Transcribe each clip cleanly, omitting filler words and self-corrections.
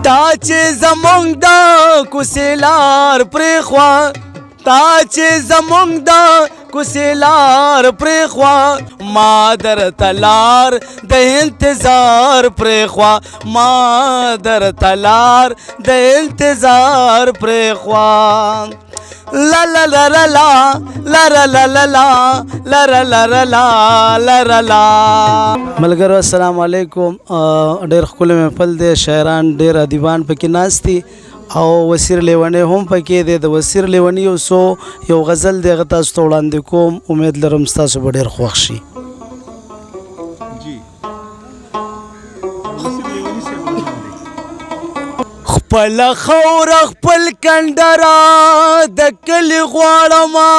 تا چې زمونږ د کوڅې لار پرېښوه تا چې زمونږ د کوڅې لار پرېښوه ما درته لار د انتظار پرېښوه ما درته لار د انتظار پرېښوه لا لا لا لا لا لا لا لا لا لا لا لا لا لا لا ملګرو السلام علیکم. ډېر ښکلی محفل دی، شاعران ډېر ادیبان پکې ناست دي او وسیر لیونی هم پکې دی. د وسیر لیونی یو غزل دی، هغه تاسو ته وړاندې کوم. امید لرم ستاسو به ډېر خوښ شي. خپل خوره خپل کنډره د کلي غواړمه،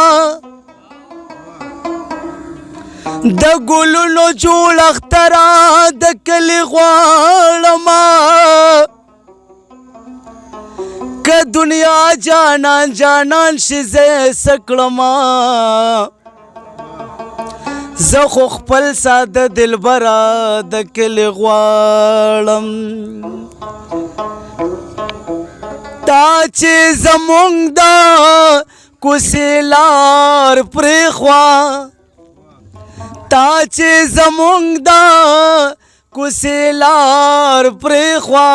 د ګلونو جوړښتره د کلي غواړمه، که دنیا جانان جانان شي زه څه کړمه، زه خو خپل ساده دلبره د کلي غواړم. تا چې زمونږ د کوڅې لار پرېښوه تا چې زمونږ د کوڅې لار پرېښوه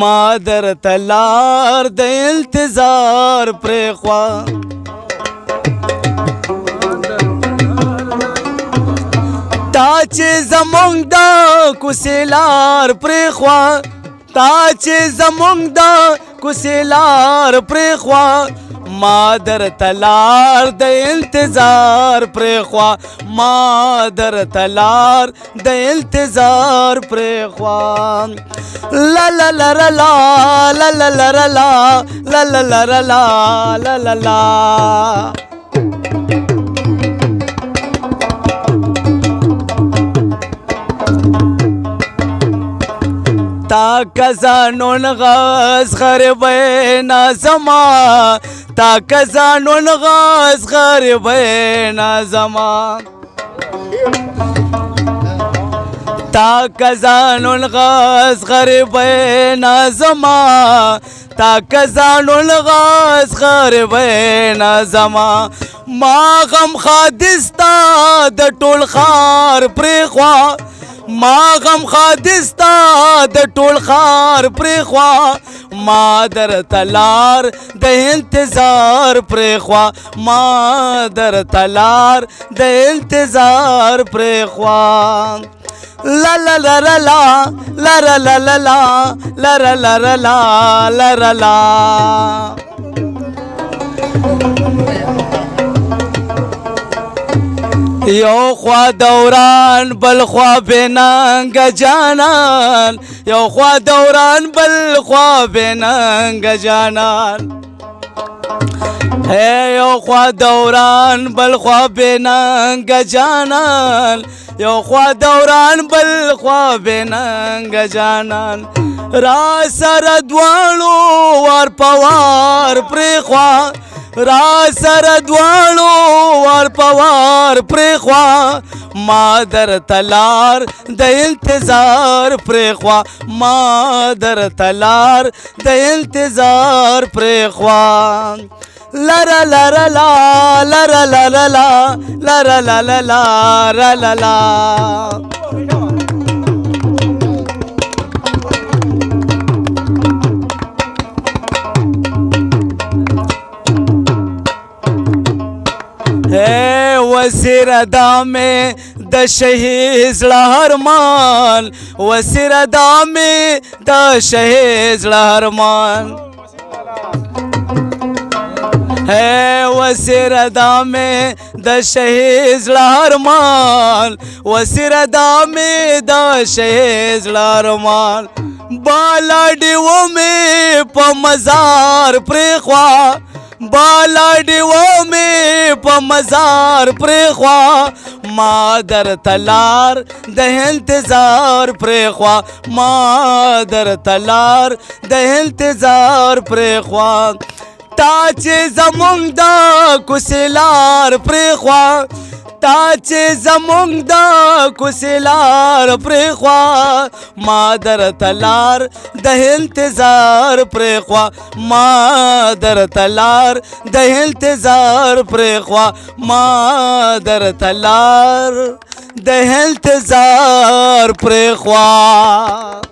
ما درته لار د انتظار پرېښوه تا چې زمونږ د کوڅې لار پرېښوه تا چې زمونږ د کوڅې لار پرېښوه ما درته لار د انتظار پرېښوه ما درته لار د انتظار پرېښوه لا لا لا لا لا لا لا لا لا لا لا لا لا لا لا تا کزانون غاز غربه نازما تا کزانون غاز غربه نازما تا کزانون غاز غربه نازما تا کزانون غاز غربه نازما ما غم خادستا د ټول خار پرېښوه ما غم خادستا د ټول خار پرېښوه ما درته لار د انتظار پرېښوه ما درته لار د انتظار پرېښوه لا لا لا لا لا لا لا لا لا لا لا لا لا لا یو خوا دوران بل خوا بننګ جانان یو خوا دوران بل خوا بننګ جانان یو خوا دوران بل خوا بننګ جانان یو خوا دوران بل خوا بننګ جانان را سره دواړو وار په وار پرېښوه را سره دواړو وار په وار پرېښوه ما درته لار د انتظار پرېښوه ما درته لار د انتظار پرېښوه لره لره لا لره لره لا لره لره لا لره لا وزیر دامه د شهید زړه ارمان وزیر دامه د شهید زړه ارمان وزیر دامه د شهید زړه ارمان وزیر دامه د شهید زړه ارمان بالا ډیو مې په مزار پرېښوه بالا ډیو مې په مزار پرېښوه ما درته لار د انتظار پرېښوه ما درته لار د انتظار پرېښوه تا چې زمونږ د کوڅې لار پرېښوه تا چې زمونږ د کوڅې لار پرېښوه ما درته لار د انتظار پرېښوه ما درته لار د انتظار پرېښوه ما درته لار د انتظار پرېښوه